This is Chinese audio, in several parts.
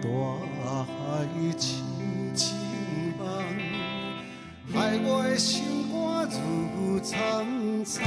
大海深深梦，害我的心肝如苍苍。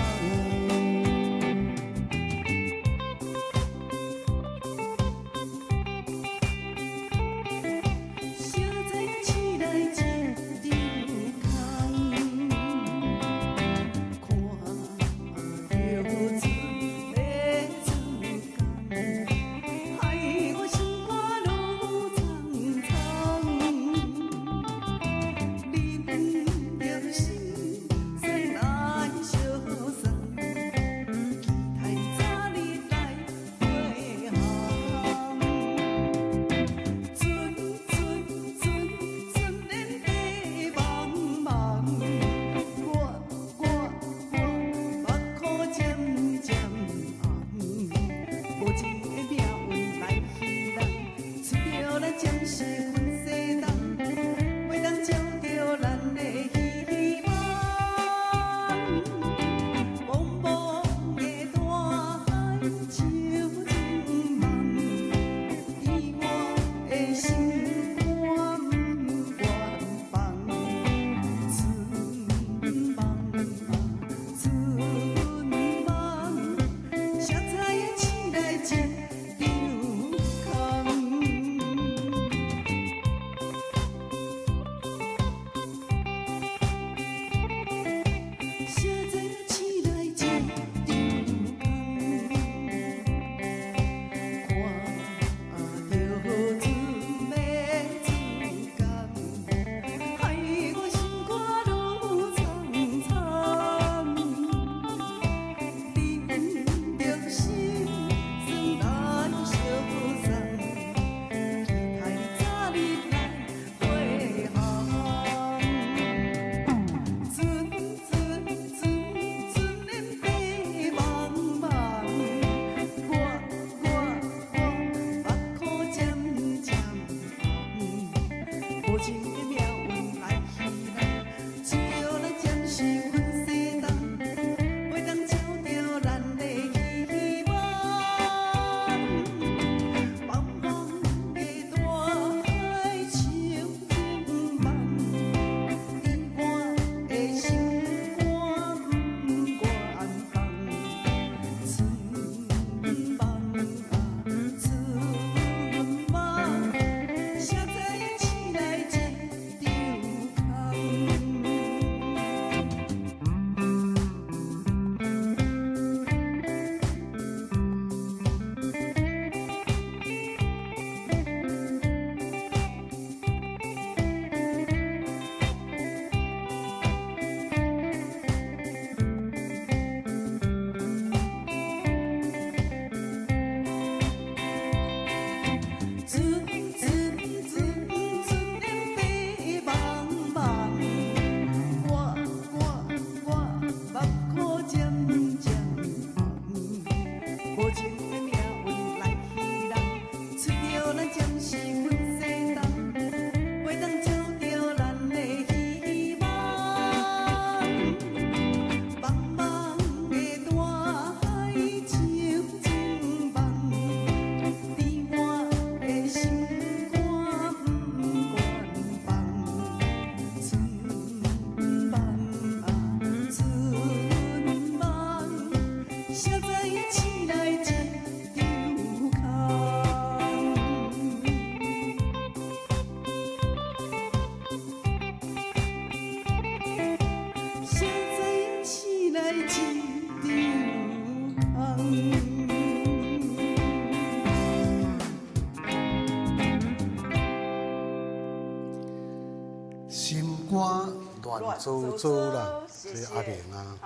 乱糟糟啦，这阿玲啊，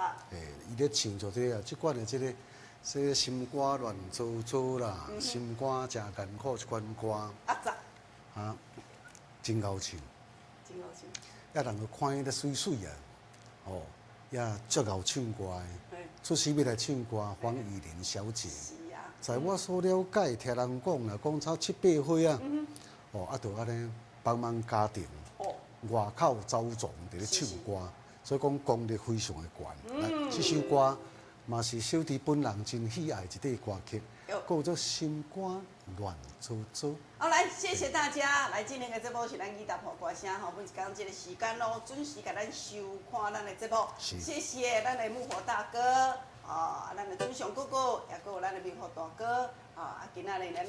伊咧唱着这啊，即款的这个心肝乱糟糟啦，心肝真艰苦一款歌。啊，真好唱，真好唱。也人个看伊咧水水啊，哦，也足够唱歌的。出师要来唱歌，黄怡玲小姐。是啊。在我所了解，听人讲啦，讲差7、8岁啊，哦，啊，就安尼帮忙家庭。外口走总伫咧唱歌，所以讲功力非常的悬。这首歌嘛是小弟本人真喜爱一块歌曲，叫做《心肝乱糟糟》。好，来，谢谢大家。来，今天的节目是咱义达破歌声吼，每一天这个时间咯，准时给咱收看咱的节目。谢谢咱的木火大哥，咱的朱雄哥哥，也有咱的明火大哥，今仔日咱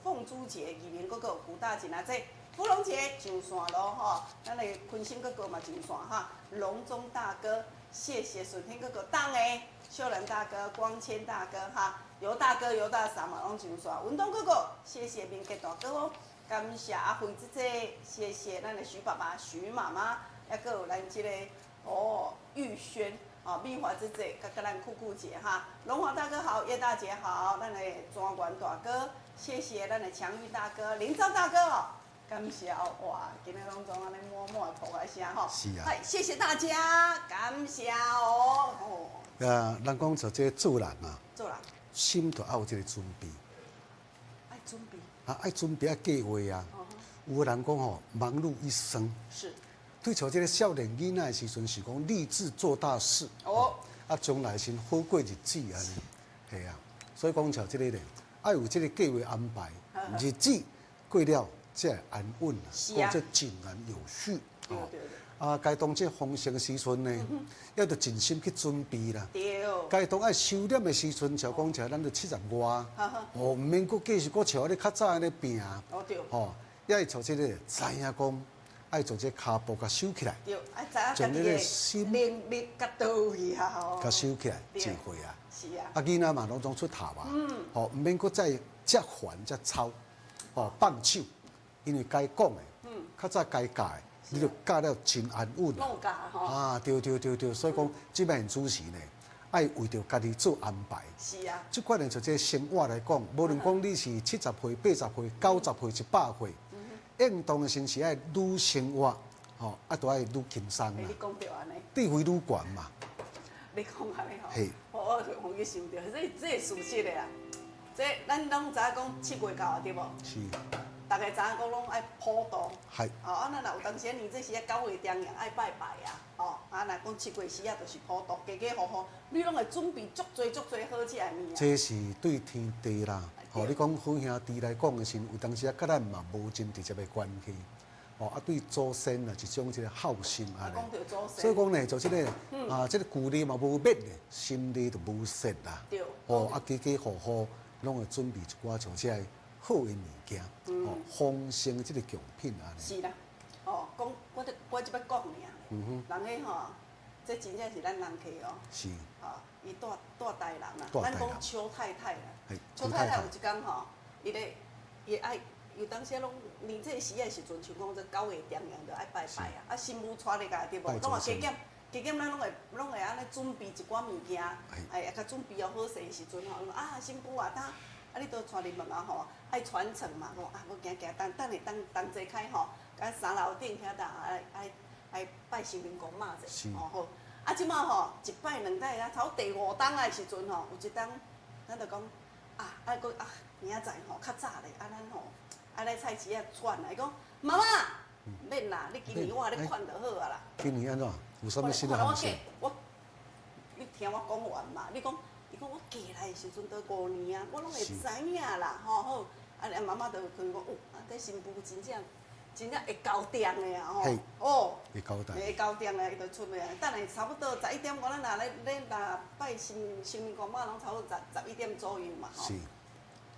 凤珠节，渔民哥哥古大姐啊，这芙蓉节上线咯吼，咱的坤兴哥哥嘛上线哈，隆中大哥，谢谢顺天哥哥，当诶。秀兰大哥、光谦大哥、哈尤大哥、尤大嫂嘛，拢上线。文东哥哥，谢谢明杰大哥哦，感谢阿辉姐姐，谢谢咱的徐爸爸、徐妈妈，还有咱这个玉轩蜜华姐姐，甲咱酷酷姐哈，龙华大哥好，叶大姐好，咱的庄管大哥，谢谢咱的强玉大哥、林昭大哥哦。感谢哇，今日拢总安尼默默的破个声吼，是啊，谢谢大家，感谢哦。咱讲做这做人啊，做人心都要有这个准备，爱准备爱准备计划啊。有人讲吼，忙碌一生是，对像这个少年囡仔的时阵是讲立志做大事将来先好过日子安尼，系啊。所以讲像这个咧，爱有这个计划安排，日子过了。才会安稳，过这井然有序。该当这丰盛时阵呢，要得尽心去准备啦。该当爱收敛的时阵，像讲像咱就70外，唔免搁继续搁像咧较早安尼拼。要像这个知影讲，爱做这骹步甲收起来。将你的心力甲倒去啊，甲收起来，智慧啊。是啊。囡仔嘛，拢总出头啊。唔免搁再遮烦遮操，放手。因为该讲的，较早该教的，你就教了真安稳。弄教吼。对，所以讲，即摆主持呢，爱为着家己做安排。是啊。即款的就这生活来讲，无论讲你是70岁、80岁、90岁、100岁，应当的先是爱愈生活，都爱愈轻松啦。你讲对安尼。地位愈悬嘛。你讲安尼吼。我互伊想到，这事实的啊。这咱拢知影讲7月到啊，对无？是。大家知影讲拢爱普渡，咱若有当时年这时啊9月中阳爱拜拜啊，若讲7月时啊就是普渡，家家户户你拢会准备足多好食的物啊。这是对天地啦，你讲好兄弟来讲的是，有当时啊，甲咱嘛无真直接的关系，对祖先啊一种这个孝心安尼。所以讲呢，就这个这个旧历嘛无灭的，新历就无失啦。对。家家户户拢会准备一寡像这好的物件，丰盛的这个奖品安尼。是啦，讲我即摆讲尔，人个吼，这真正是咱人客哦。是。伊大台人啦，咱讲邱太太啦，邱太太有一工吼，伊爱，有当时拢年这时的时阵，像讲这9月中阳就爱拜拜啊，新妇带你家对无？拢话加减咱拢会安尼准备一寡物件，也较准备好势的时阵吼，新妇啊，你都带你问啊吼，爱传承嘛，讲我行，等下等坐开吼，甲三楼顶遐搭爱拜神明公妈者，好。即马吼一摆2摆啊，头第5冬的时阵吼，有一冬，咱就讲明仔载吼较早咧，咱吼来菜市啊串来讲，妈妈免啦，你今年我咧款就好啊啦。今年安怎？有啥物新的行情？你听我讲完嘛，你讲。伊讲我嫁来的时阵都5年啊，我拢会知影啦，好，妈妈就跟伊讲，这新妇真正会交定的啊，会交定，会交定的，伊就出来，等下差不多11点，我咱若拜神明公妈，拢差不多11点左右嘛，吼。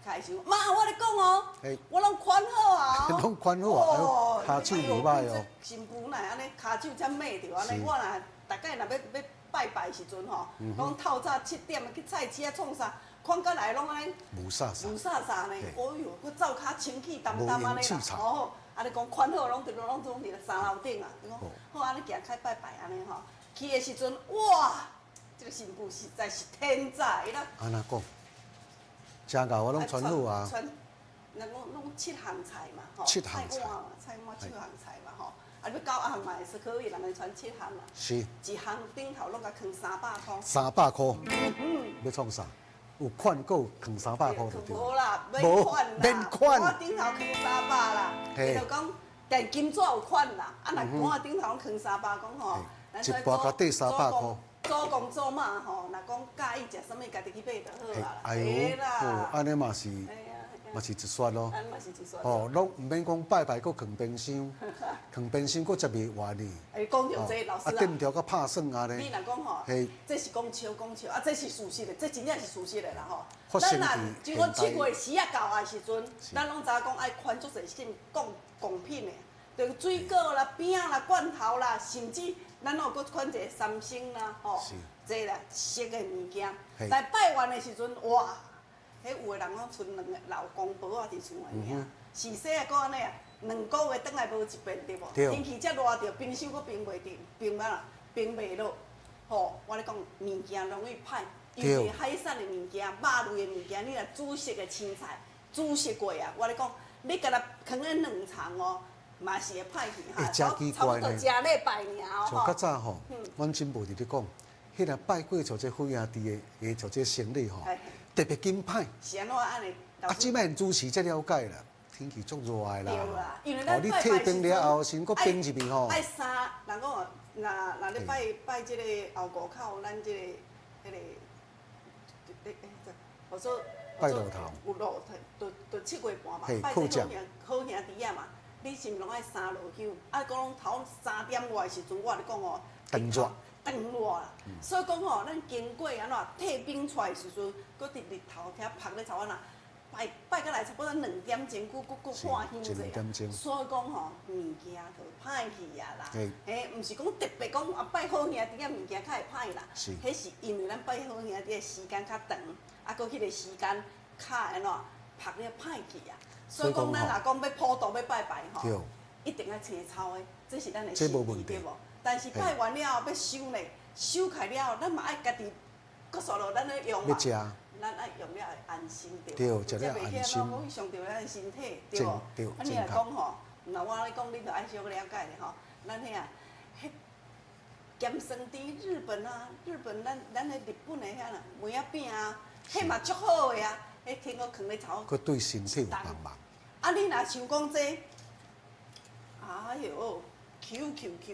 开始，妈，我咧讲哦，我拢款好啊，拢款好啊，骹手袂歹哦。新妇哪安尼骹手才美着安尼，我若大概若要拜拜时阵吼，拢透早7点去菜市啊创啥，看过来拢安尼无啥呢，哎呦，佫走骹清气淡淡安尼啦，吼，安尼讲款好，拢伫3楼顶啊，伊讲好安尼行开拜拜安尼吼，去的时阵哇，这个新妇实在是天才啦。安那讲？真够，我拢传好啊。咱讲拢7项菜嘛，吼，菜碗7项菜嘛，吼，要9项嘛也是可以，人家传7项啦。是。一项顶头拢甲囥300块。300块。要创啥？有款够囥300块就对。无啦，免款啦。免款。我顶头囥300啦。伊就讲，电金纸有款啦，若官顶头拢囥300，讲吼。一包甲底300块。做公做妈吼，若讲介意食啥物，家己去买就好啦。哎呦，哦，安尼嘛是，嘛是一说咯。安嘛是一说。哦，拢唔免讲拜拜，搁扛冰箱，扛冰箱搁食袂完呢。哎，讲到这老师啊，点条搁拍算啊咧。你若讲吼，这是讲笑，啊，这是事实的，这真正是事实的啦吼。咱若就讲7月时啊到的时阵，咱拢知影讲爱款足侪性贡品的。就水果啦、饼啦、罐头啦，甚至咱有搁款一个三星啦，吼，这啦熟的物件。来拜完的时阵，哇，迄有的人拢剩2个老公婆啊伫厝内尔，是说啊，搁安尼啊，2个月转来无一遍对无？天气遮热着，冰箱搁冰袂着，冰袂落。吼，我咧讲物件容易歹，尤其海产的物件、肉类的物件，你若煮熟的青菜，煮熟过啊，我咧讲，你甲它放咧2场哦。嘛是会歹去哈，差不多食礼拜尔像较早吼，阮真无伫咧讲，迄个拜过像这虎兄弟的像这生理吼，特别紧歹。是安怎安尼？啊，即摆主持才了解啦，天气足热的啦。对啦，因为咱你退冰了后，先搁冰入面吼。爱三，人讲哦，若咧拜即个后沟口，咱即个迄个，我说拜路头。有路头，就7月半嘛，拜这好兄弟啊嘛。你是毋拢爱三落香？啊，讲拢头3点外时阵，我咧讲哦，长热，长热啦。所以讲吼，咱经过安怎退冰出来时阵，搁伫日头遐晒咧草安那，拜到来差不多2点钟，搁看香者。所以讲吼，物件就歹去啊啦。嘿，毋是讲特别讲啊拜好兄弟啊物件较会歹啦。迄是因为咱拜好兄弟的时间较长，啊，搁迄个时间较安怎晒咧歹去啊。所以讲，咱若讲要普渡要拜拜吼，一定要青草的，这是咱的信义对无？但是拜完了后要收呢，收开了，咱嘛爱家己搁刷落咱咧用嘛。咱爱用了会安心对。对，食了安心。讲伤着咱的身体对无？啊，你若讲吼，若我咧讲，你着爱小了解咧吼。咱遐迄咸生甜日本啊，咱迄日本的遐啦，梅仔饼啊，迄嘛足好的啊。迄天我放咧草，佮对身体有帮忙。啊，你若想讲这，哎哟 ，Q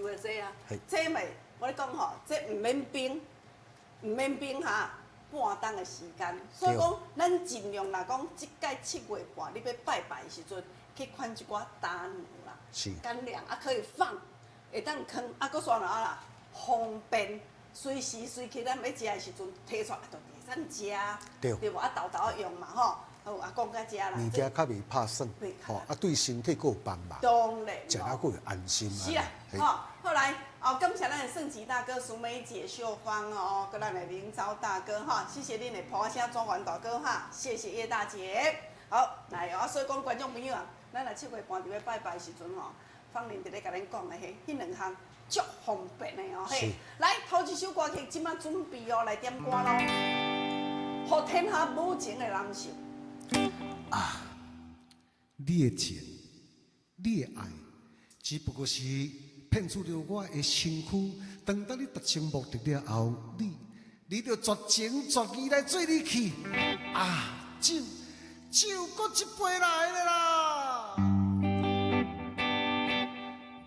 的这啊，这咪我咧讲吼，这毋免冰哈，半冬的时间。所以讲，咱尽量若讲即届7月半，你要拜拜的时阵，去款一寡干粮啦，干粮啊可以放，会当放，啊，佮啥啦，方便，随时随去咱要食的时阵摕出来就。咱食，对无？啊，豆豆用嘛吼，好啊，讲到遮啦。物件较袂拍算，吼，啊，对身体佫有帮忙。当然。食了佫会安心啊。是啦，吼，后来哦，感谢咱的盛吉大哥、苏梅姐、秀芳哦，跟咱的林昭大哥哈，谢谢恁的婆声中环大哥哈，谢谢叶大姐。好，来哦，所以讲观众朋友啊，咱来7月半伫要拜拜时阵吼，芳玲伫咧甲恁讲的迄2项足方便的哦嘿。来，头一首歌曲即马准备哦，来点歌咯。互天下无情的人受啊！你的情，你的爱，只不过是骗取了我的身躯。当你达成目的了后，你就绝情绝义来做你去啊！酒搁一杯来了啦！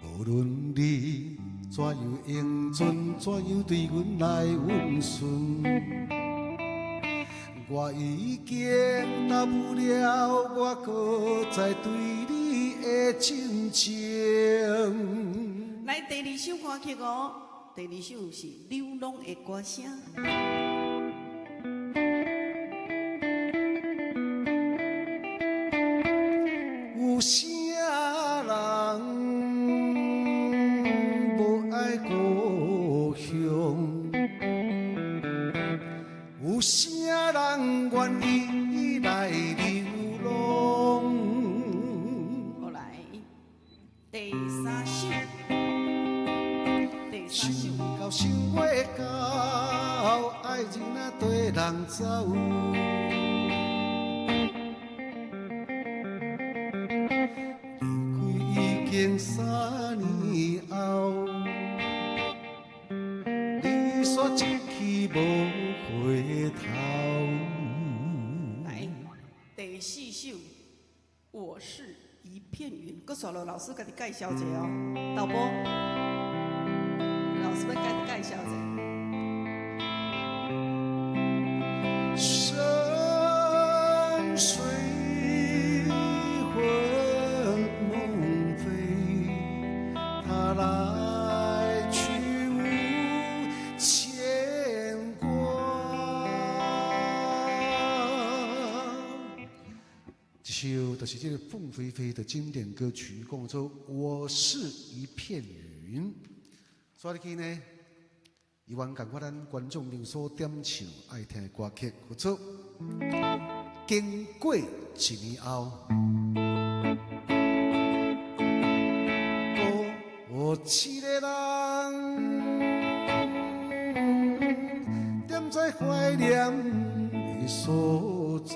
无论你怎样英俊，怎样对阮来温顺。我已经答不了，我搁再对你的真情。来，第2首歌曲哦，第2首是《流浪的歌声》。有啥人无爱故乡？有啥人愿意来流浪？好来，第3首，想到想袂到，爱情啊对人走。离开已经3年后，你煞一去无回头。来，第4首，我是一片云。搁刷落老师甲你介绍一下哦，导播，老师要甲你介绍一下。像就是这个凤飞飞的经典歌曲，讲做我是一片云。所以呢，伊愿感觉咱观众朋友所点唱爱听的歌曲，叫做经过1年后，我一个人踮在怀念的所在。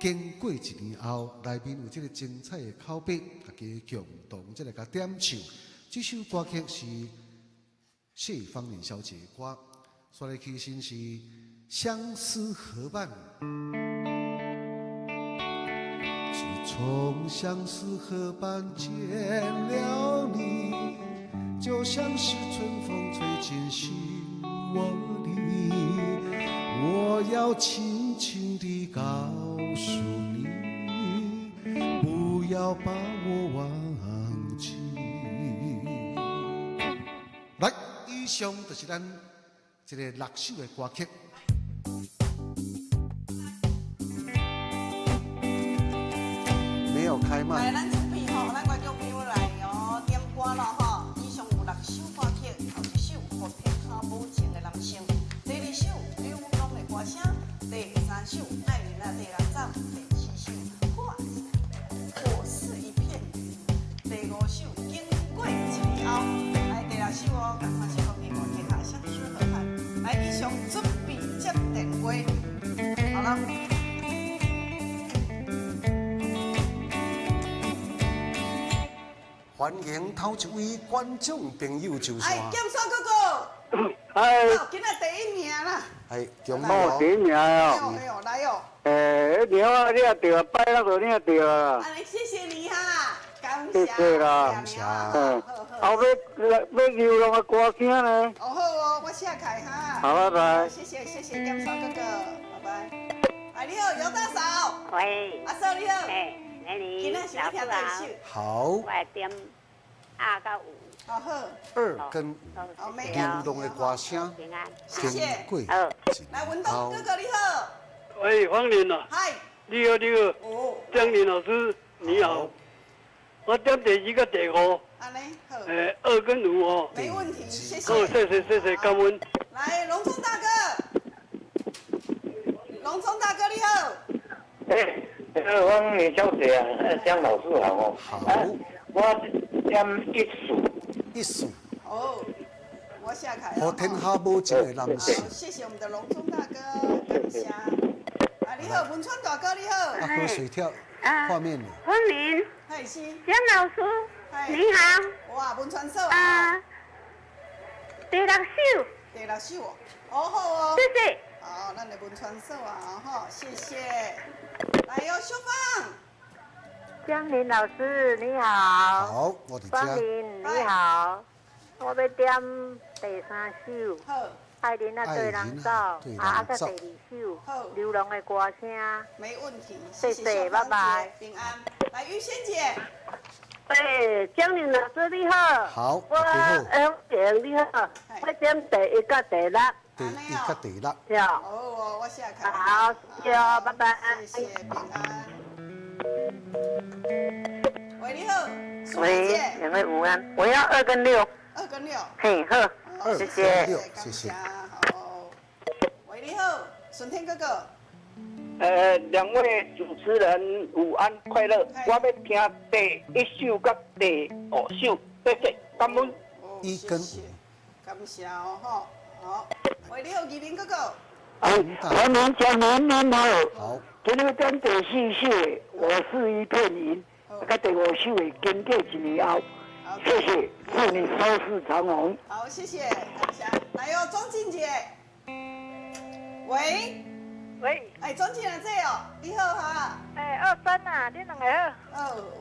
经过1年后，内面有这个精彩的口碑，大家共同这个甲点唱。这首歌曲是谢芳莲小姐的歌，所以起身是相思河畔。自从相思河畔见了你，就像是春风吹进心窝里。我要轻轻地告诉你，不要把我忘记。来，以上就是咱这个6首的歌曲。没有开麦。来，咱准备吼，咱观众朋友来哦，点歌咯吼。以上有6首歌曲，头一首《和天下无情的男生》，第2首刘文龙的歌声，第3首爱人啊，第6站，第7首我是一片云，第5首经过1年后，来第6首哦，赶快去旁边歌曲下相思河畔。来，以上准备接电话，好了。欢迎头一位观众朋友上线。哎，剑山哥哥，哎，今仔第1名啦！哎，恭喜哦，第一名哎哦。呦哎呦，来哦！电话你也对，拜六就你也对啊。安尼，谢谢你哈，感谢谢。谢啦感谢。嗯，好。后要牛郎的歌声呢？哦好哦，我下开哈。好，拜拜。谢谢剑山哥哥，拜拜。哎，你好，尤大嫂。喂，阿嫂你好。哎，那你今仔是要听第一首。好。我来点2到5。好好。 2跟5，好，没流动的歌声，平安。谢谢经过好。来，文东哥哥你好。喂，黄林啊，嗨。你好，哦。江林老师，你好。我点第2个第5，安尼好。 2跟5哦。没问题，谢谢。好，谢谢，感恩。来，隆中大哥。隆中大哥你好。我李小姐啊，江老师好哦。好。我点1首。哦，我下开了。和天下无情的男生。好，谢谢我们的隆中大哥，感谢。啊，你好，文川大哥你好。啊，喝水跳画面了。欢迎嗨是。江老师，你好。哇，文川社啊。第6首。第6首哦，好好哦。谢谢。好，咱的文川社啊，哈，谢谢。来哟，秀芳。江林老师你好。好，我伫芳遮。林你好，我要点第3首。好。爱人啊对人走，啊个第2首。好。流浪的歌声。没问题，谢谢，拜拜。平安。来，玉仙姐。江林老师你好。好，我你好，我点第1甲第6。第1甲第6。对。哦，我下开。好，谢谢哦，拜拜。谢谢，平安。喂，你好，苏喂，姐。两位午安，我要2跟6。2跟6。嘿，好，谢谢。谢谢。好。喂，你好，顺天哥哥。 2位主持人午安快乐，我要听第1首甲第5首，谢谢，感恩。1跟5。感谢哦，吼，好。喂，你好，宜林哥哥。黄林江林您好。好。今日点第4首的《我是一片云》，甲第5首的《经过1年后》，谢谢，祝你收视长虹。好，谢谢，感谢。来哟，庄静姐。喂。 喂，哎，庄静来这哦，你好哈。哎，23啊，你两个哦，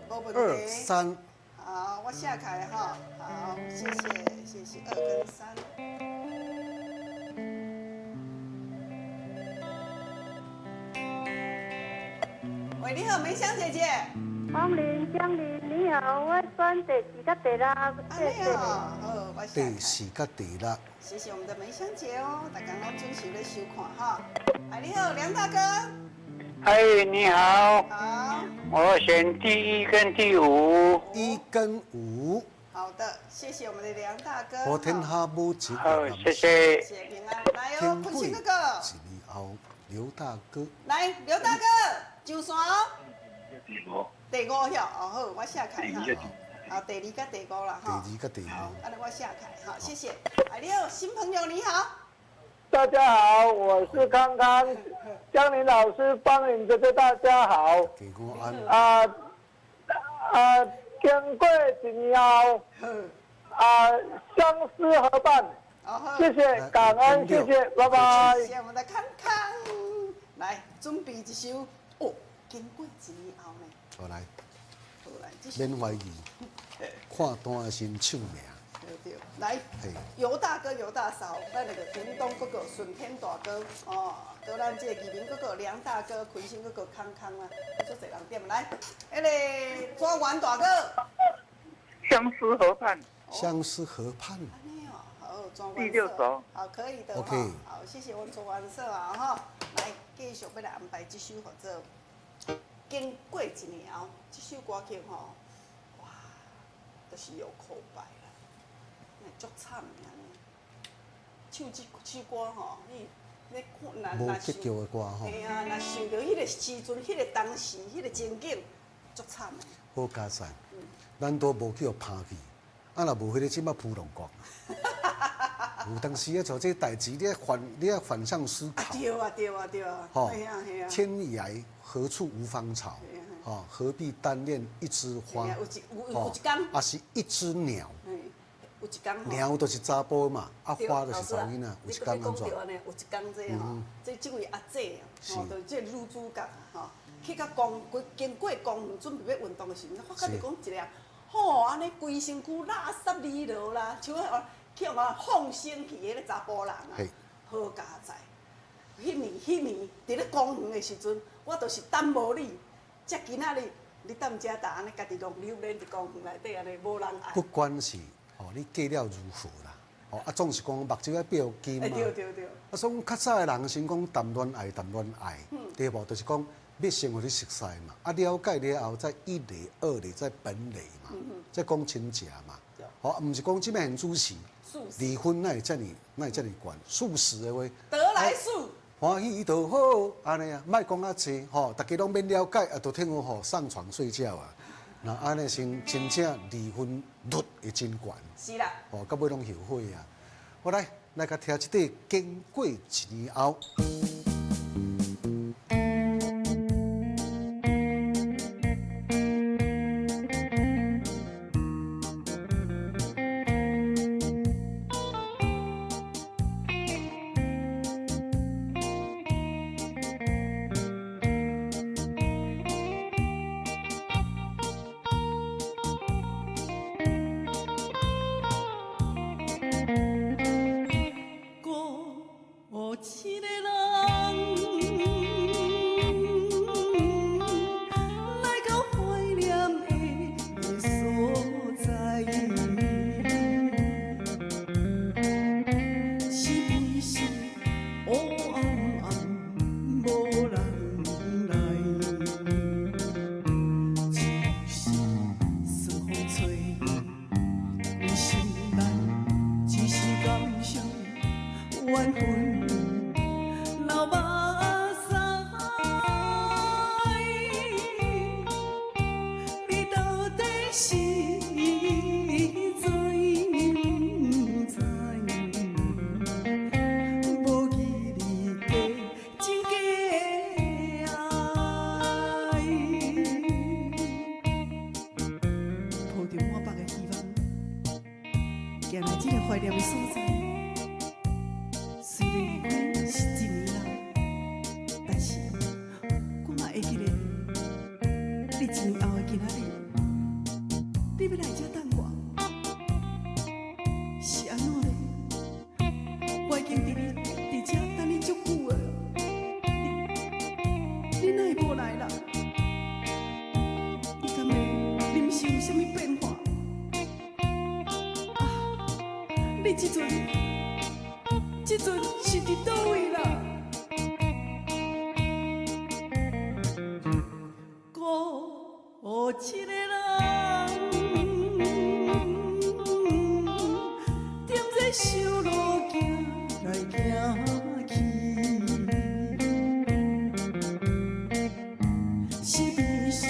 好。无问题。2、3。好，我下开哈。好，谢谢2跟3。喂，你好，梅香姐姐。黄林、江林，你好，我选第2甲第6。安尼啊，好，我下开。第4甲第6。谢谢我们的梅香姐哦，大家拢准时咧收看哈。哎，你好，梁大哥。哎，你好，好。我选第1跟第5。1跟5。好的，谢谢我们的梁大哥。和天下无情。好，谢谢。谢谢平安，来哦，坤信哥哥。一年后，刘大哥。来，刘大哥，上山。第5票，哦好，我下开哈。好，第2跟第5啦哈。第2跟第5。好，安尼我下开，好，谢谢。哎，你好，新朋友你好。大家好，我是康康，江林老师帮你这个大家好。给我安。经过一年后，相思河畔。谢谢，感恩，谢谢，拜拜。谢谢我们的康康，来准备一首哦，经过一年后呢。好来。好来，这首。免怀疑，看单身唱名。对，来，尤大哥、尤大嫂，咱那个屏东哥哥、顺天大哥，哦，跟咱这个义民哥哥、梁大哥、坤兴哥哥、康康啊，做侪人点来，迄个抓完大哥，相思河畔。相思河畔。安尼哦，好，抓完第6首。好，可以的 OK 好，谢谢我们抓完色啊哈，来继续要来安排这首或者经过一年后，这首歌曲吼，哇，就是有口白啦。足惨的安尼，唱这首歌吼，你看，无结局的歌吼。嘿啊，若想到迄个时阵、迄个当时、迄个情景，足惨的。好加善，咱都无去互拍去，若无迄个即摆扑龙国。有当时咧做这代志，你要反向思考。对啊。吼，嘿啊。天涯何处无芳草？吼，何必单恋一枝花？有一天，啊是一只鸟。有一天鸟就是查甫嘛，花就是查某囡仔。有一天安怎？有一天这吼，这位阿姐吼，就这女主角吼，去到经过公园准备要运动的时阵，发觉讲一个，吼安尼规身躯垃圾离落啦，像去放生去的查甫人啊，好佳哉！迄年伫咧公园的时阵，我就是等无你，才今仔日你踮遮呾安尼家己拢留连伫公园内底安尼无人爱。不管是。你嫁了如何啦？总是讲目睭要标金嘛。对。所以较早的人先讲谈恋爱，对无？就是讲要先互你熟悉嘛，了解了后再一类、二类，再本类嘛，再讲亲情嘛。毋是讲即摆现主事，离婚那会遮尔悬，素食的话。得来速。欢喜就好，安尼啊，莫讲啊济，大家拢免了解，就听我上床睡觉啊。那安尼先真正离婚率会真悬，是啦，到尾拢后悔啊！好来甲听一块经过一年后。怀念的所在。虽然离婚是一年啦，但是我嘛会记得，你一年后的今仔日，你要来这等我，是安怎嘞？我已经伫这等你足久了，你哪会无来啦？你敢会临时有啥物变化？你即阵是伫倒位啦？孤一个人，踮在小路行来行去，是不是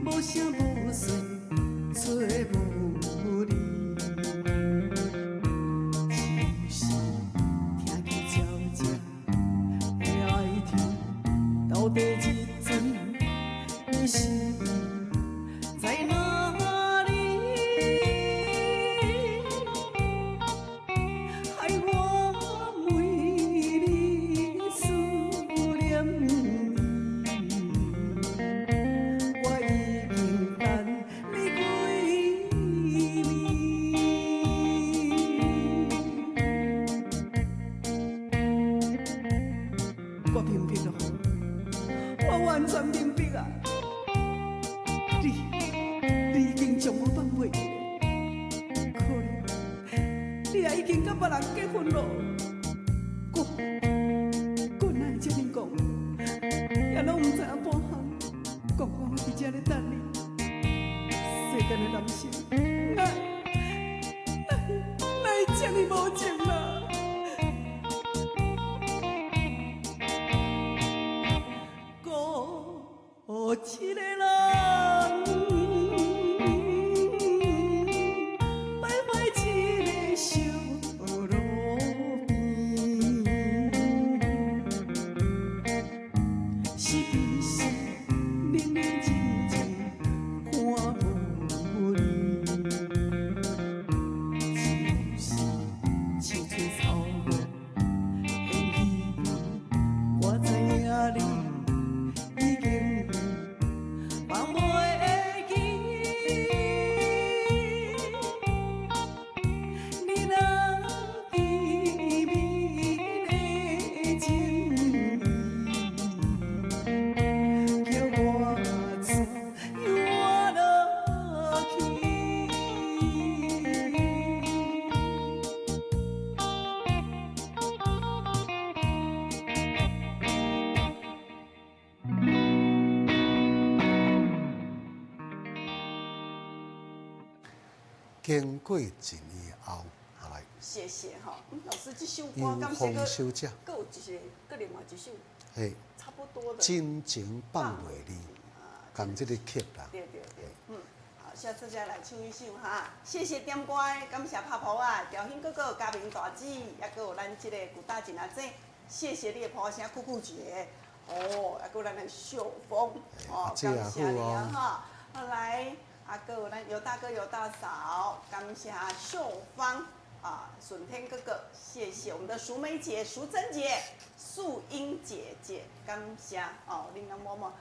无声无息做无力？是听见悄悄的爱听，到底一阵你是在哪里？害我每日思念你，我已经等你几年。我明白了，我完全明白啊！你已经将我放袂记了，可能你也已经甲别人结婚了。我哪会这样讲？也拢唔知影半项，讲我伫这咧等你。世间的男性，哪会这么无情啦？孤一个人，徘徊一个小路边，是不是冷冷清清看无你？就是青春草原的稀微，我知影你。已经放袂记，你那甜蜜的情意，叫我怎样落去？经过一年后，来谢谢哈，老师这首歌有感谢丰收者，搁有一个，搁另外一首嘿，差不多的。真情放袂离，讲这个曲啦。对对对，好，下次再来唱一首哈。谢谢点歌，感谢拍婆啊，调兴哥哥、嘉明大姊，也搁有咱这个古大姐阿姐，谢谢你的婆声酷酷姐，哦，也搁有咱的秀峰，哦，感谢你啊哈。后来啊，搁有咱尤大哥、尤大嫂，感谢秀芳啊，顺天哥哥，谢谢我们的淑梅姐、淑珍姐、素英姐姐，感谢哦，琳琅嬷嬷，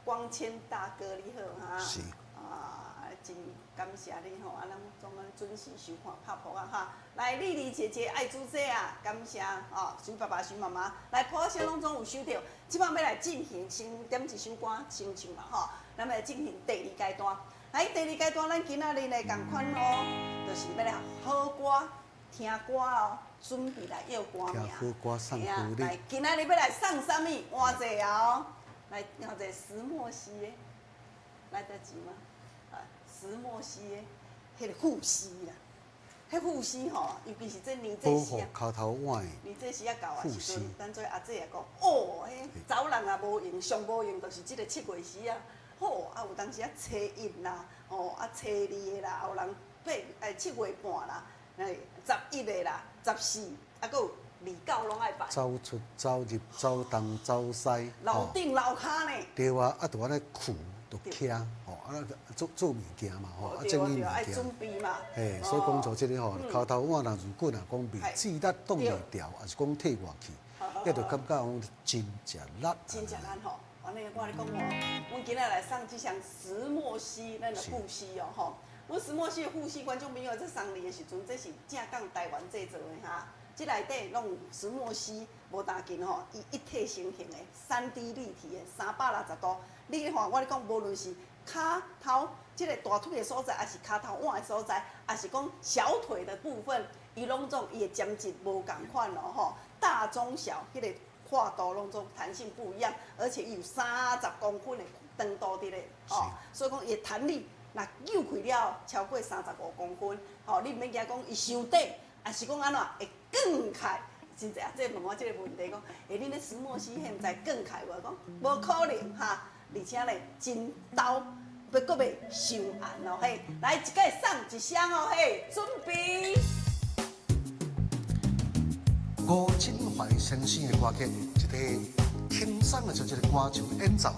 光谦大哥你好哈，是啊，真感谢你吼，啊，咱总安准时收看拍婆啊哈，来丽丽姐姐、爱珠姐啊，感谢哦，徐爸爸、徐妈妈，来婆声拢总有收到，即摆要来进行先点一首歌先唱啦吼，咱要来进行第二阶段。来，第二阶段，咱今仔日来共款哦，就是要来好歌、听歌哦，准备来要歌名。听好歌送福利来，今仔日要来送啥物？换者哦，来换者石墨烯的，来得及吗？啊，石墨烯的，迄个护烯啦，迄护烯吼，尤其是这年保这时啊，护口头碗的年这时啊到啊护烯时阵，咱做阿姐也讲，哦，迄走人也无用，上无用就是即个7月时啊。好啊，有当时啊初1啦，哦啊初2的啦，有人7月半啦，11的啦，14，啊，搁有2、9拢爱办。走出、走入、走东、走西，楼顶楼骹呢？对啊，啊，就安尼裤，就徛，吼，啊，做物件嘛，吼，啊，整理物爱件。准备嘛。嘿，所以讲做这个吼，口头碗若如果若讲未煮力挡袂掉，还是讲退外去，也就感觉讲真食力。真食力吼。安尼我咧讲哦，阮今仔来送即项石墨烯，咱的护烯哦吼。阮石墨烯的护烯，观众朋友在送你的时阵，这是正港台湾制作的哈。即内底拢有石墨烯，无大紧吼，伊一体成型的，3D 立体的，360度。你看我咧讲，无论是骹头、这个大腿的所在，还是骹头腕的所在，还是讲小腿的部分，伊拢总伊的尖节无共款咯吼，大中小迄个跨度拢总弹性不一样，而且有30公分的长度伫咧，哦，所以讲伊的弹力若扭开了超过35公分，吼，你毋免惊讲伊伤短，还是讲安怎会更开？真正这问我这个问题讲，恁咧石墨烯迄毋知更开无？讲无可能哈，而且咧真刀。要搁袂伤暗哦嘿，来一个送一双哦嘿，准备。吴振怀先生的歌曲，一个轻松的，像一个歌唱演奏。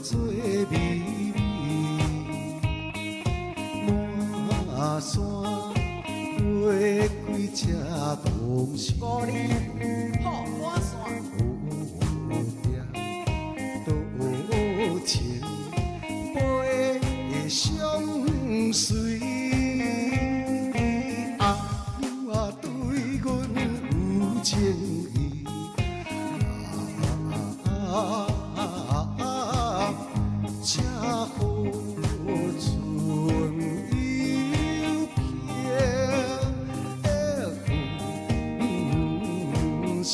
做微微，满山飞几只东西。好，满山。多情背相随，啊，对阮有情意。这好春又偏时。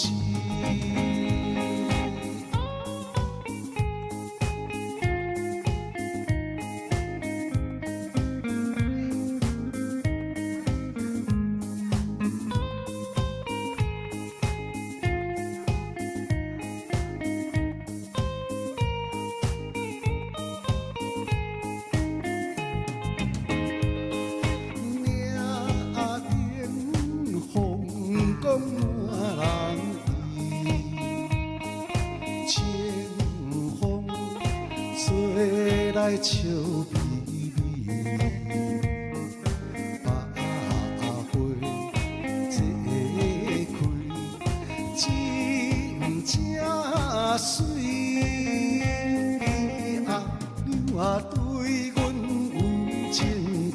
来笑微微，百花坐开，真正水。你啊对阮有情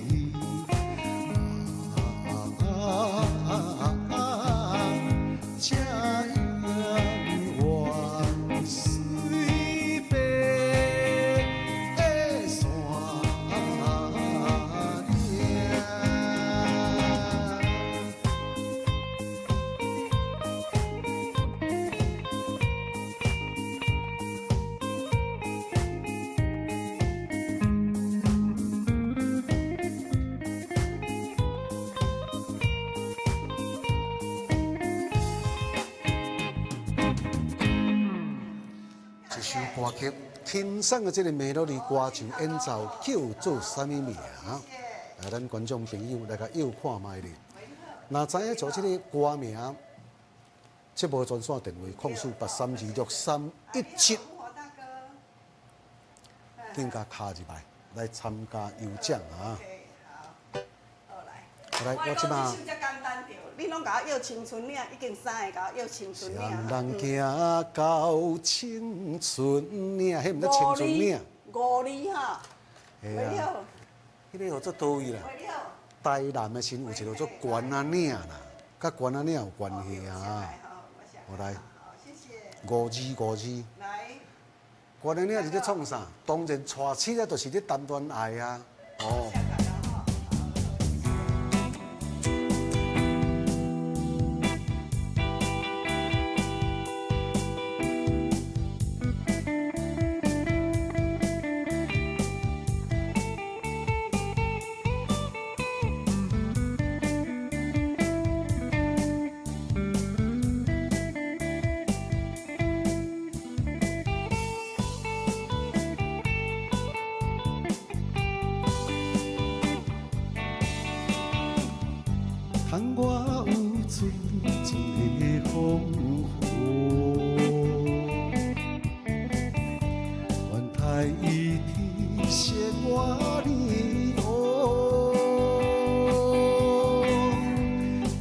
意，这样往水边。这首歌曲轻松的这个美乐的歌唱演奏叫做什么名？来，咱观众朋友来个又看卖咧。若知影做这个歌名，节目专线电话：0483263117，更加卡入来参加有奖啊！来，我即马。你拢甲我要青春岭，已经3个甲我要青春岭。人行到青春岭，迄毋得青春岭。5里哈。会了。迄个号做倒位啦。会了。台南的时有一个做关仔岭啦，甲关仔岭有关系啊。我来。好，谢谢。5字。来。关仔岭是咧创啥？当然带起来就是咧谈恋爱啊。哦。窗我有春一个风雨，愿待伊天些我你哦，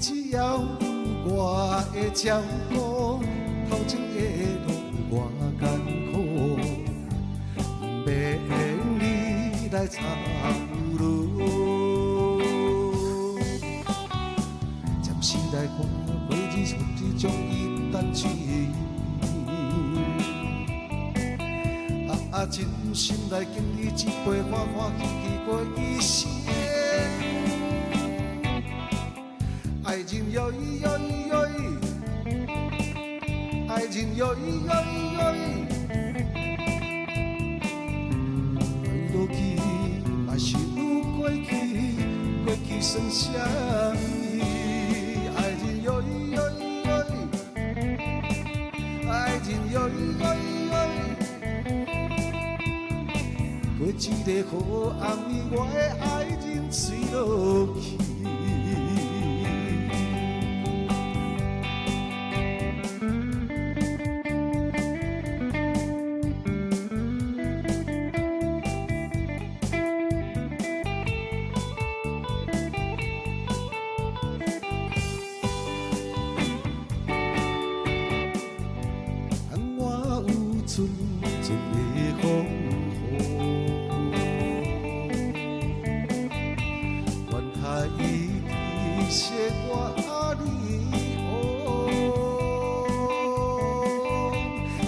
只要我会照顾，头前的路我艰苦，免你来操劳。暂时来看，过日子将伊担起。真心来经历一杯欢欢喜喜过一生，爱情哟咿哟咿哟咿，爱情哟咿哟咿哟咿，回落去嘛是有过去，过去算啥物？爱情哟咿哟咿哟咿，爱情哟咿哟咿。过一个好暗暝，我的爱情坠落去。我有存一个风。些我你哦，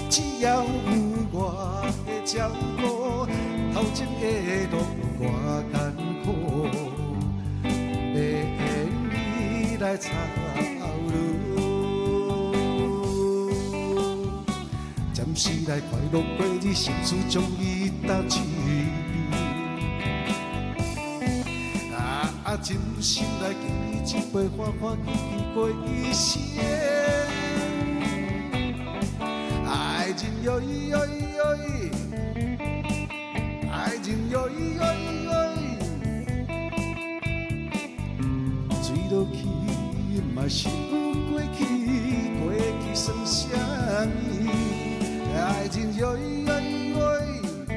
只要有我的照顾，头前的路我艰苦，免你来操劳。暂时来快乐过日，心事将伊担起。真心来经历一杯欢欢喜喜过一生，爱情哟咿哟咿哟咿，爱情哟咿哟咿哟咿，坠落去嘛是有过去，过去算啥物？爱情哟咿哟咿哟咿，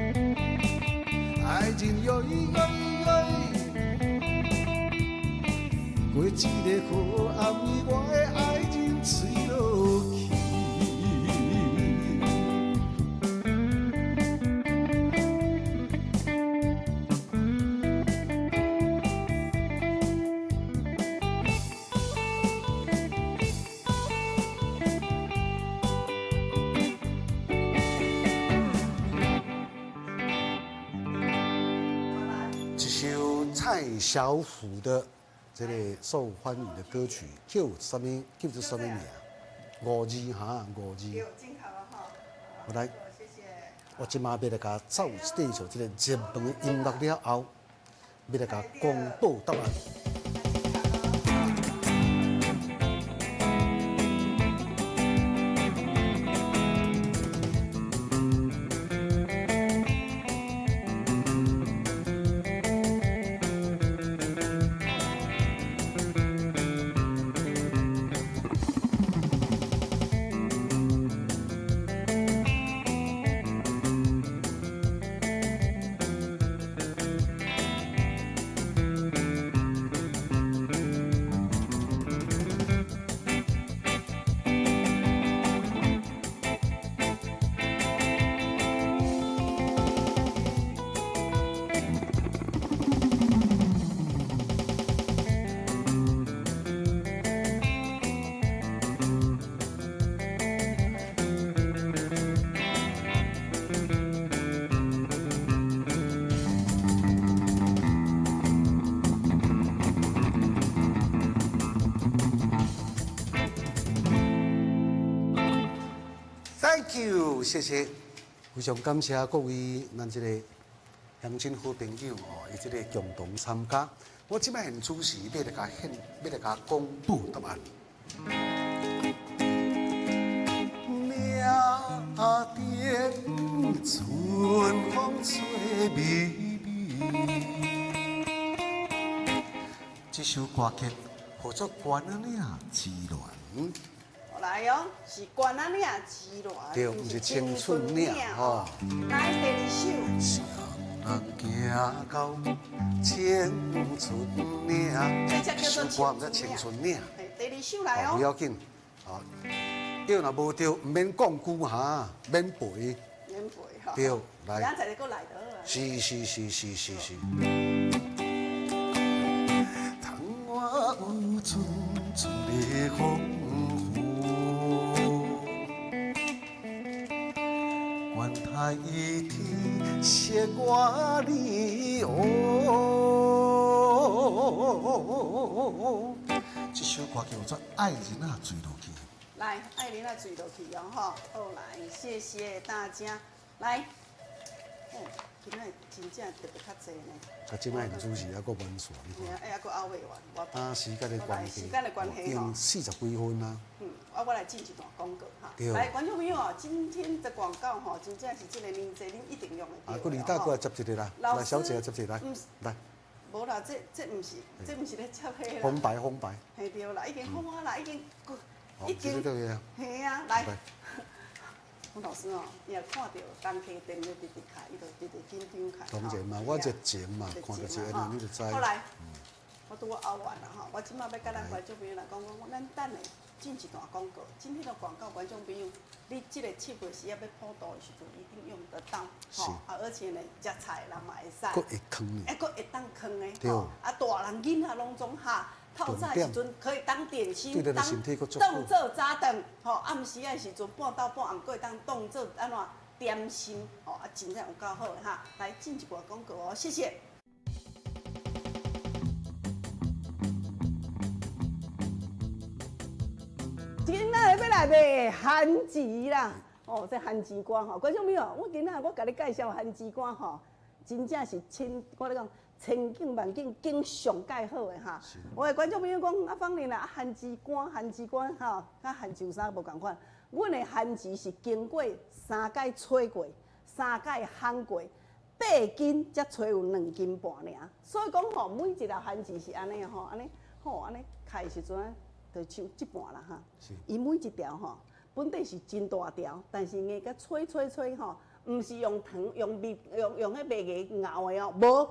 爱情哟咿哟咿。过一个好暗暝，我的爱情坠落去。这首蔡小虎的。这个受欢迎的歌曲叫什么？叫做什么名？五字哈，五字。我来，我今马要来甲走这首这个热门的音乐了后，要来甲公布答案。Thank you， 谢谢，非常感谢各位咱这个乡亲好朋友哦，伊这个共同参加。我即摆现主持要来甲公布答案。明天春风吹微微，这首歌曲叫做《关仔岭之恋》。来哦，是关仔岭之恋，对，不是青春岭吼。来第二首。是啊，行到青春岭，这叫做首歌唔知青春岭。第二首来哦。不要紧，哦，叫若无对，唔免讲久哈，免背。免背哈。对，来。来。再过来的。是。窗外有阵阵的风雨，愿台天惜我你哦。这首歌叫做《爱人啊坠落去》。来，爱人啊坠落去哦哈。好来，谢谢大家。来，哦，今仔真正特别较济呢。啊，即摆主持还阁完线，你看。哎，还阁后尾完。啊，时间的关系。时间的关系用40几分啊。我来进一段广告哈。来，观众朋友哦，今天的广告吼，真正是这个年纪恁一定用得到。啊，佮李大过来接一个啦，来小姐接一个来，来。无啦，这毋是咧接迄啦。红白。系对啦，已经好啊啦，已经。嘿啊，来。洪老师哦，伊也看到当客店咧直开，伊就直紧张开。当然嘛，我热情嘛，看到这个你就知。好来，我拄好完啦哈，我即摆要甲咱观众朋友来讲，咱等下进一段广告。今天的广告，观众朋友，你即个七月时要普渡的时阵，一定用得到。吼啊，而且呢，食菜人嘛会使。佫会坑呢。佫会当坑的。对。啊，大人囡仔拢总哈。透早的时阵可以当点心，当当做早顿，吼暗时的时阵半到半暗过当当做安怎点心，吼啊真正有够好的哈！来进一段广告哦，谢谢。今仔要来卖番薯啦，哦，这番薯干吼，观众朋友，我今仔我甲你介绍番薯干吼，真正是我咧讲。千景万景景上介好的哈！我的观众朋友讲啊，放年啦，番薯干吼，甲番薯沙无共款。阮的番薯是经过3届吹过，3届烘过，8斤才吹有2斤半尔。所以讲吼，每一粒番薯是安尼吼，安尼好安尼开的时阵啊，就像一半啦哈。伊每一条吼，本地是真大条，但是硬甲吹吼，毋是用糖用迄麦芽熬的哦，无。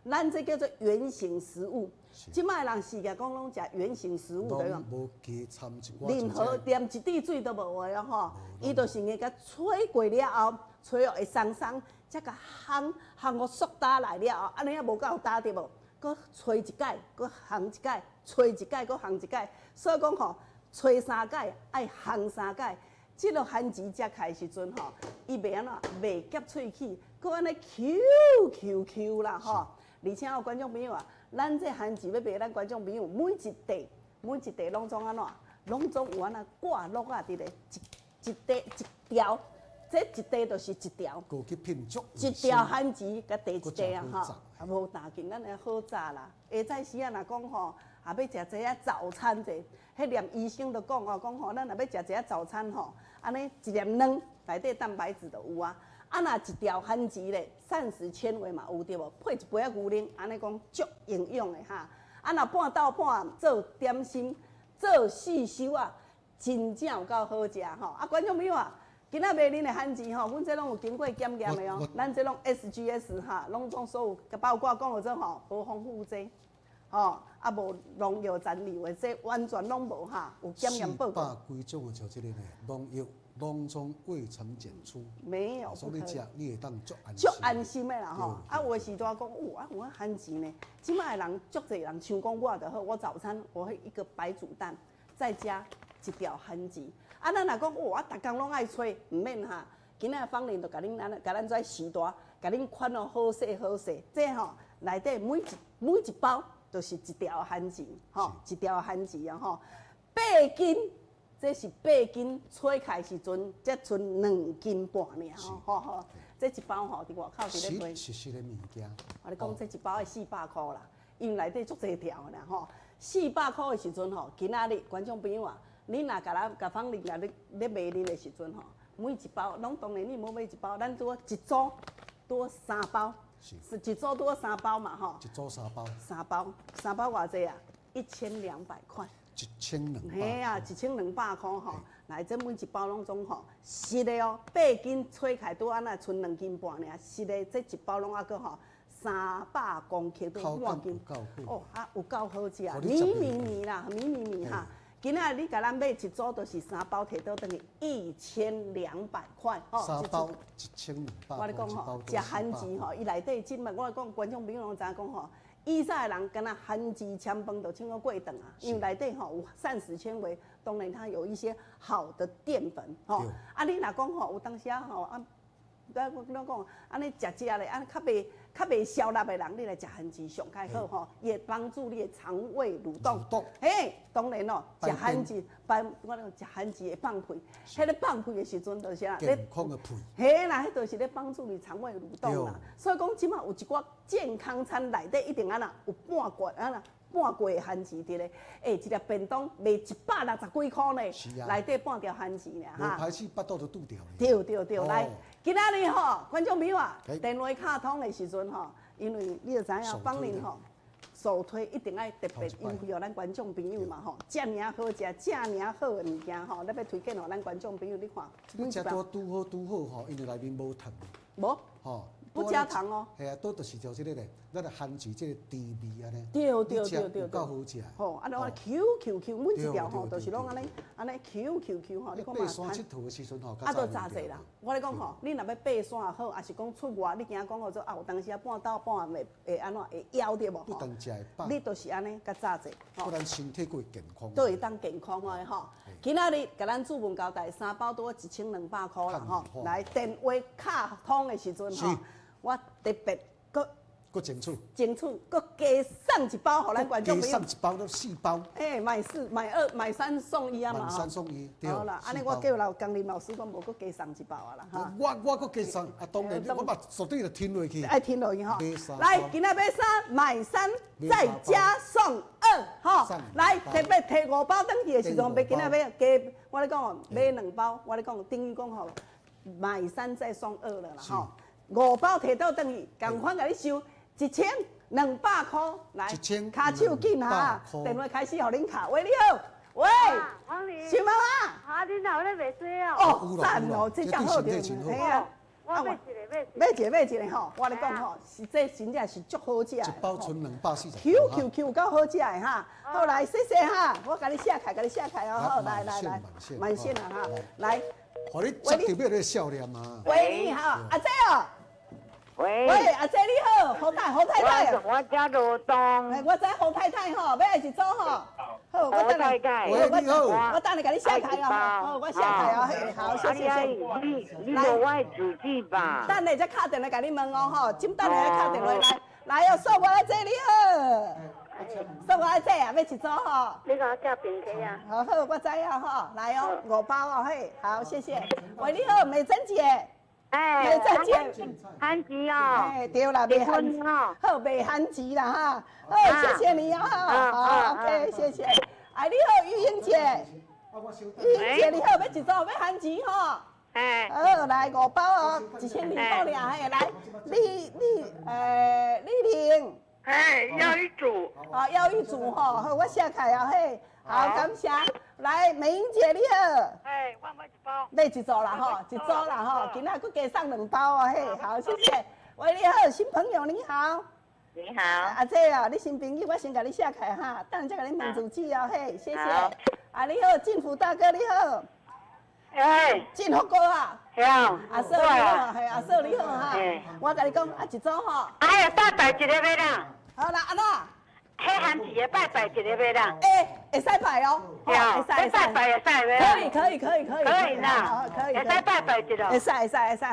咱这叫做原形食物，即摆人世界讲拢食原形食物对个，任何连一滴水都无的吼，伊就是硬甲吹过了后，吹落会松松，才甲烘互塑打来了后，安尼也无够打对无？搁吹一届，搁烘一届，吹一届，搁烘一届，所以讲吼，吹3届爱烘3届。即落番薯食开时阵吼，伊袂安怎袂夹喙齿，搁安尼 Q 啦吼。而且有观众朋友啊，咱这番薯要卖咱观众朋友每一袋拢总安怎，拢总有安那挂落啊，伫咧一条，这一袋就是一条。一条番薯甲第一袋啊吼，啊无大紧，咱会好炸啦。下早时啊，若讲吼，也要食一下早餐者，迄连医生都讲哦，讲吼，咱若要食一下早餐吼，安尼一粒卵内底蛋白质就有啊。啊，若一条番薯咧，膳食纤维嘛有对无？配一杯仔牛奶，安尼讲足营养的哈。啊，若半到半做点心，做四修啊，真正有够好食吼。啊，观众朋友啊，今仔卖恁的番薯吼，阮这拢有经过检验的哦。咱这拢 SGS 哈，拢总所有，包括讲落这吼，无防腐剂，吼，啊无农药残留的，这完全拢无哈，有检验报告。400几种的像这个呢，农药。拢总未曾检出，没有，所以你食你会当足安心的啦吼。啊，有的时阵讲，啊，有番薯呢。即摆人足侪人想讲我就好，我早餐我会一个白煮蛋，再加一条番薯。啊，咱若讲，我逐工拢爱吹，唔免哈。今仔方面就甲咱跩时大，甲恁款哦好势。这吼内底每一包都是一条番薯，吼，一条番薯啊吼，8斤。这是8斤，吹开时阵才剩2斤半尔吼，这一包吼伫外口伫咧卖。是的物件。我咧讲这一包的400块啦，因为内底足侪条啦吼。400块的时阵吼，今仔日观众朋友啊，你若甲方林啊咧卖恁的时阵吼，每一包拢当然你无买一包，咱做一组多3包，是一组多3包嘛吼。一组3包。3包偌济啊？1200块。1200。嘿啊，1200块吼。来，这每一包拢总吼，实的哦，8斤吹开都安那剩2斤半尔，实的这一包拢还佫吼300公克都半斤。哦，啊有够好食，绵绵绵啦，绵绵绵哈。今仔你甲咱买一组，就是3包摕倒等于1200块哦。3包1200。我咧讲吼，食番薯吼，伊内底真嘛，我讲观众朋友拢知影讲吼。以前的人敢若番薯汆饭就称作过顿啊，因为内底吼有膳食纤维，当然它有一些好的淀粉吼。啊，你若讲吼，有当时啊吼啊，我讲安尼食咧，安尼较袂消力的人，你来食番薯上较好吼，也帮助你的肠胃蠕动。嘿，当然咯，食番薯，我讲食番薯会放屁，迄个放屁的时阵就是啊，健康的屁。嘿啦，迄就是咧帮助你肠胃蠕动啦。所以讲，即马有一寡健康餐内底一定安那有半罐安那。半罐的番薯伫咧，一粒便当卖160几块呢，内底半条番薯呢哈。无排气，巴肚就堵掉了。对，来，今仔日吼，观众朋友啊，电话卡通的时阵吼，因为你就知影帮恁吼，首推一定爱特别优惠予咱观众朋友嘛吼，遮尔好食，遮尔好的物件吼，咱要推荐予咱观众朋友，你看。你食多拄好吼，因为内面无糖。无。吼。不加糖哦。系啊，都就是叫这个咧，咱的番薯这个甜味安尼。对，够好食。吼，啊，我 Q，每一条吼，就是拢安尼 Q 吼，你讲嘛。爬山佚佗的时阵吼，啊，都炸济啦。我咧讲吼，你若要爬山也好，还是讲出外，你惊讲吼做啊，有当时啊半昼半夜会安怎会枵着无？不当食会饱。你就是安尼，甲炸济。不然身体佫会健康。都会当健康的吼。今仔日甲咱主文交代，3包多1200块啦吼。来电话卡通的时阵吼。我特别搁争取，搁加送一包，互咱观众朋友。加送一包都4包。买4买2买3送1啊嘛。买3送1，对。好啦，安尼我叫工林老师，我无搁加送一包啊啦哈。我搁加送，啊当然，我把绝对就听落去。爱听落去吼。来，今仔买3买3再加送2吼。来，特别摕5包登去的时阵，要今仔买加，我咧讲买2包，我咧讲等于讲吼，买3再送2了啦吼。5包摕倒转去，共款甲你收1200块，来，卡手紧哈，电话开始互恁卡。喂，你好，喂，徐妈妈，啊，你哪有咧卖水哦？哦，赞哦，这正好着，嘿啊，我买一个吼，我咧讲吼，是这真正是足好食的。一包存240。Q 够好食的哈，好来，谢谢哈，我甲你写开哦，好，来，满线了哈，来。互你接到要咧笑脸啊！喂，你好，阿姐哦。喂，阿姐你好，侯太太。我家罗东。我知侯太太吼，要来一组吼。好，我等你。喂，你好。我等你甲你下开哦。好，我下开哦。嘿，好，谢谢。你无我主机吧？等下再敲电话甲你问哦吼，今等下敲电话来哦，送我阿姐你好。送我阿姐啊，要一组吼。你甲我叫平客啊？好，我知啊吼，来哦，5包哦，嘿，好，谢谢。喂，你好，美珍姐。哎，美珍姐，番薯哦。哎，对啦，卖番薯哦，好，卖番薯啦哈。哦，谢谢你哦，好 ，OK， 谢谢。哎，你好，玉英姐。玉英姐，你好，要一组要番薯吼。哎。好，来5包哦，1200块尔，嘿，来，丽玲。哎，要一组。哦，要一组吼，好，我写开啊，嘿，好，感谢。来，美英姐你好。哎，我买一包。买一组啦吼，一组啦吼，今仔佫加送2包哦，嘿，好，谢谢。喂，你好，新朋友你好。你好。阿姐啊，你新朋友，我先甲你写开哈，等下再甲你问主旨哦，嘿，谢谢。啊，你好，进福大哥你好。哎。进福哥啊。好。阿嫂你好，嘿，阿嫂你好哈。我甲你讲，啊一组吼。哎呀，拜拜一个要啦。好啦，安怎？迄番薯的拜拜一个要啦。会使拜哦。会使拜拜会使袂？可以。可以啦。可以。会使拜拜一个。会使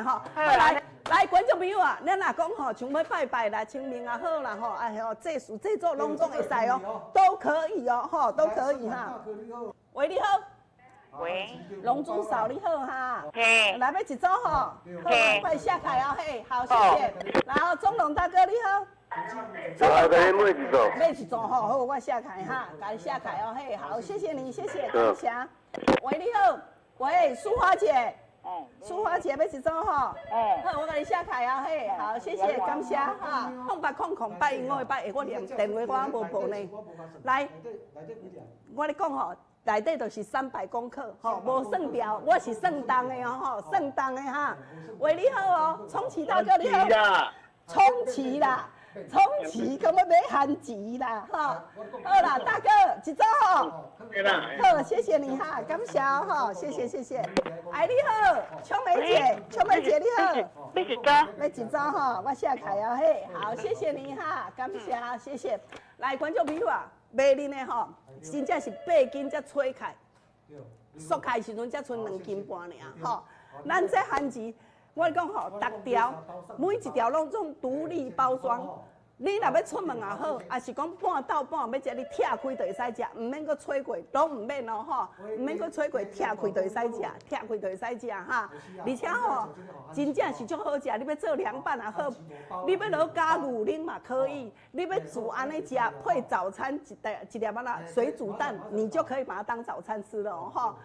吼。来，观众朋友啊，咱若讲吼，像要拜拜啦、清明啊好啦吼，哎吼，这做拢总会使哦，都可以哦，吼，都可以哈。喂，你好。喂。龙珠嫂你好哈。嘿。来要一组吼。好，快下开哦，嘿，好，谢谢。然后钟龙大哥你好。买一组吼，好，我下开哈，甲你下开哦，嘿，好，谢谢你，谢谢，感谢。喂，你好，喂，淑华姐。淑华姐要一组吼。好，我给你下卡啊，嘿，好，谢谢，感谢哈。080081588，我连电话我无报呢。来，我咧讲吼。内底就是300公克，吼，无算掉，我是算重的哦，吼，算重的哈。喂，你好哦，冲奇大哥你好。冲奇啦，冲奇，根本没含钱啦，哈。好啦，大哥，一组吼。好，谢谢你哈，感谢哈，谢谢。哎，你好，秋梅姐你好。要一组？要一组哈，我下开啊嘿，好，谢谢你哈，感谢，谢谢。来，观众朋友啊。卖恁的吼，真正是8斤才吹开，缩开时阵才剩2斤半尔吼。咱这番薯，我讲吼，逐条每一条拢总独立包装。你若要出门也好，也是讲半到半要食，你拆开就会使食，唔免搁吹过，拢唔免哦吼，唔免搁吹过，拆开就会使食，拆开就会使食哈。而且吼，真正是足好食，你要做凉拌也好，你要落加牛奶嘛可以，你要煮安尼食，配早餐一粒啊水煮蛋，你就可以把它当早餐吃了哦吼。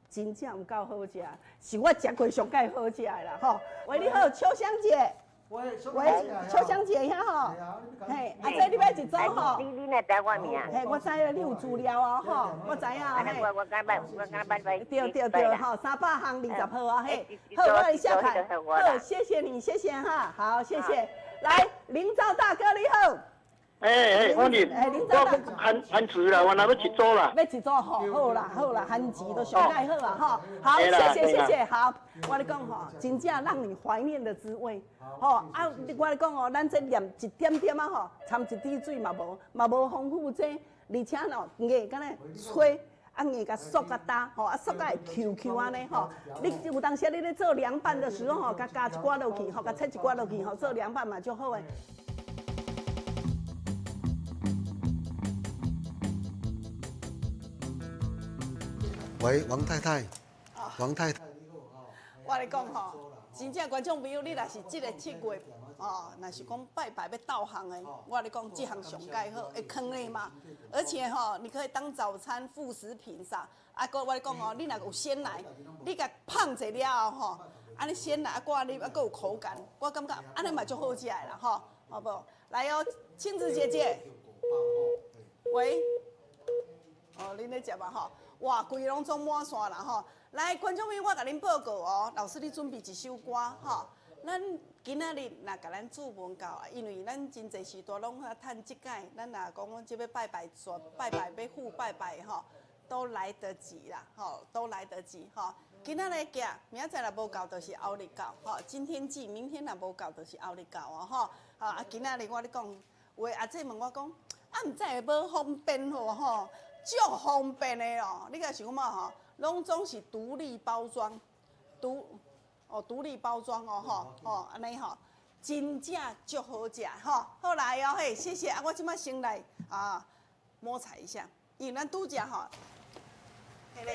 真正有够好食，是我食过上介好食的啦吼。喂，你好，秋香姐。喂，秋香姐呀吼，嘿，啊这你要一组吼？你来知我名？嘿，我知影你有资料哦吼，我知影嘿。我刚捌。对吼，300行20号啊嘿。好，我来下台。好，谢谢你，谢谢哈，好，谢谢。来，林兆大哥你好。我含薯啦，我拿要一组啦。要一组吼，好啦，含薯都上介好啊吼。好，谢谢，好。我咧讲吼，真正让你怀念的滋味。吼啊，我咧讲哦，咱这念一点点啊吼，掺一滴水嘛无丰富这，而且喏，硬敢若吹。啊，硬甲缩甲搭，吼，啊缩甲会 QQ 安尼吼。你有当时你咧做凉拌的时候吼，甲加一寡落去，吼，甲切一寡落去，吼，做凉拌嘛就好诶。喂，王太太，王太太你好。我咧讲吼，真正观众朋友，你若是这个7月哦，若是讲拜拜要导航的，我咧讲这项上介好，会坑你嘛。而且吼，你可以当早餐副食品啥。啊，个我咧讲哦，你若有鲜奶，你甲放者了后吼，安尼鲜奶啊，挂你啊，搁有口感，我感觉安尼嘛就好食的啦吼，好不好？来哦，亲子姐姐，喂，哦，恁咧食嘛吼？哇，规拢总满线啦吼！来，观众朋友，我甲恁报告哦，老师你准备一首歌吼。咱今仔日若甲咱注文到，因为咱真侪时段拢啊趁即届，咱若讲即要拜拜要赴拜拜吼，都来得及啦，吼，都来得及吼。今仔日寄，明仔若无到，就是后日到，吼。今天寄，明天若无到，就是后日到哦，吼。啊，今仔日我咧讲，话阿姐问我讲，啊，毋知会无方便无吼？足方便的哦，你甲想看嘛吼，拢总是独立包装，独立包装哦吼，安尼吼，真正足好食吼。好来哦嘿，谢谢啊，我即摆先来啊摸彩一下，因为咱拄食吼，迄个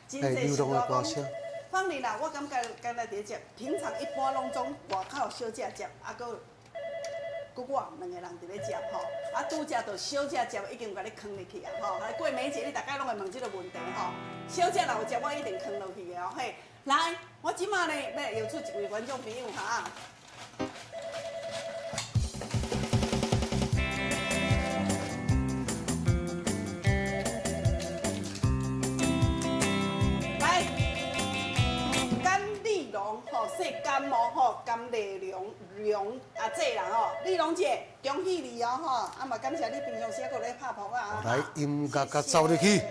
真侪时候讲，放你啦，我感觉刚才伫食，平常一般拢总外口小食食，啊个。佮我2个人伫咧食吼，啊拄食着小食食，已经有甲你藏入去啊吼。过年节你大概拢会问即个问题吼，小食若有食，我一定藏落去的哦嘿。来，我即马呢要邀出一位观众朋友哈。来，甘丽蓉吼，说甘毛吼，甘丽蓉啊姐啦吼，丽蓉姐，恭喜你哦吼，啊嘛感谢你平常时搁咧拍扑啊。来，音乐甲走入去。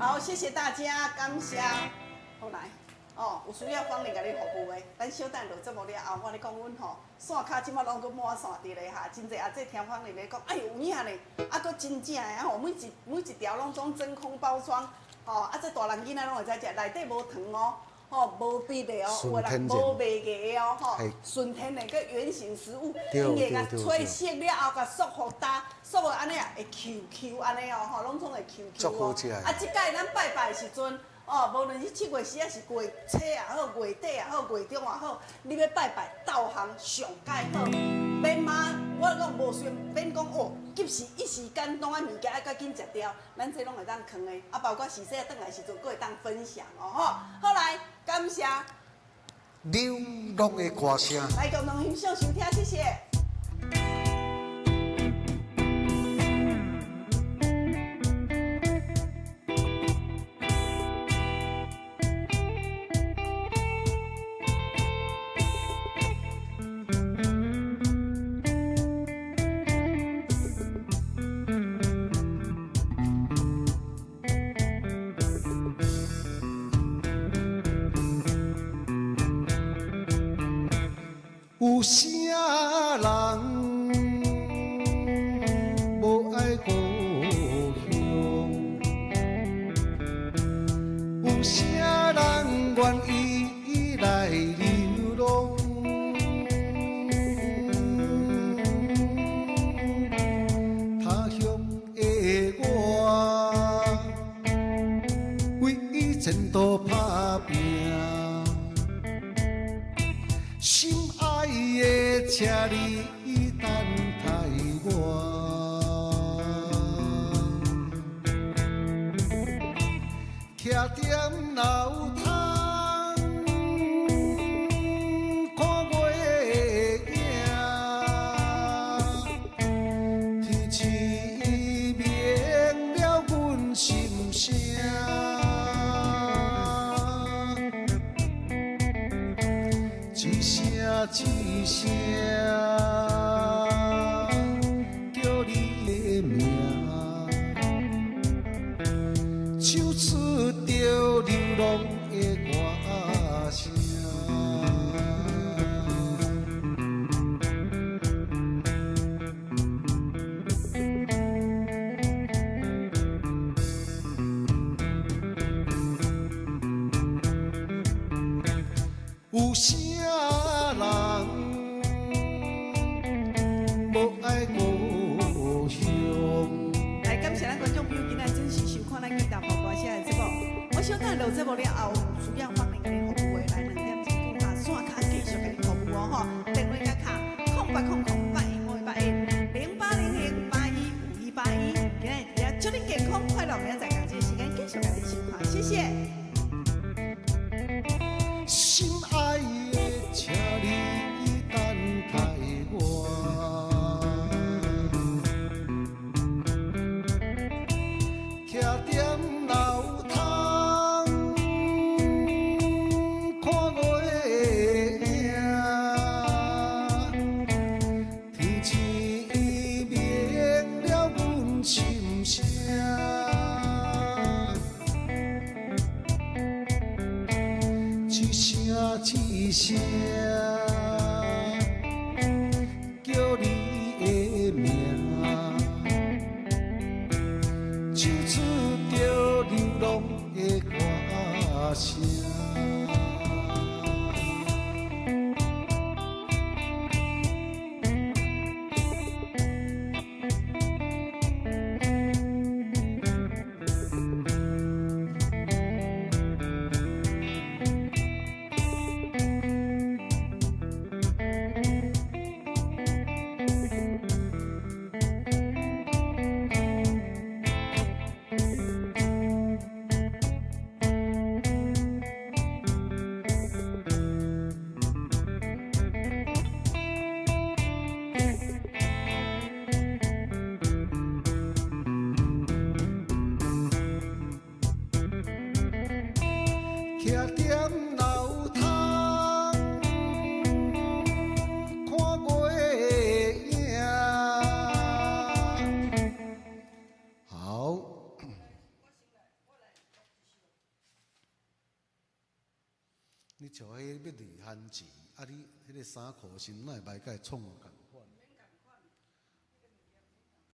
好，谢谢大家，感谢。好来，哦，有需要芳玲甲你服务的，咱小等落节目了后，我咧讲阮吼，线卡即马拢搁满线伫咧哈，真侪阿姐听芳玲咧讲，哎有影咧，啊搁真正的吼，每一条拢总真空包装。哦，啊，这大人囡仔拢会使食，内底无糖哦，吼，无味的哦，有人无味的哦，吼，纯天然个原形食物，因为甲吹熟了后，甲缩好搭，缩好安尼啊，会 QQ 安尼哦，吼，拢总会 QQ 哦。啊，即届咱拜拜的时阵，哦，无论是7月时啊，是月初也好，月底也好，月中也好，你要拜拜道行上介好。免骂我讲无算，免讲哦，急时一时间拢啊物件爱甲紧食掉，咱这拢会当藏的，啊，包括时势转来时阵，佫会当分享哦吼。好来，感谢流浪的歌声，来共同欣赏收听，谢谢。有啥人无爱故乡？有啥人愿意来流浪？他乡的我，为前途打拼。心爱的，请你等待我，徛踮楼窗看月影，天气明了阮心声。一声叫你的名，唱出着流浪的歌声。有啥人无爱故乡？来，感谢咱观众朋友今仔准时收看咱吉他播歌声的节目。我小等录节目了后，有需要方面给你服务的，来2点钟下线卡继续给你服务哦吼。电话卡08008158100800815181。今日也祝你健康快乐，明仔载同这时间继续给你收看，谢谢。心爱的，请你等待我，徛踮楼窗看月影，天气明了阮心声。一声叫你的名，唱出着流浪的歌声。徛踮楼窗看月影。好，你像迄要离汉字，啊你迄个衫裤身哪会歹甲伊创共？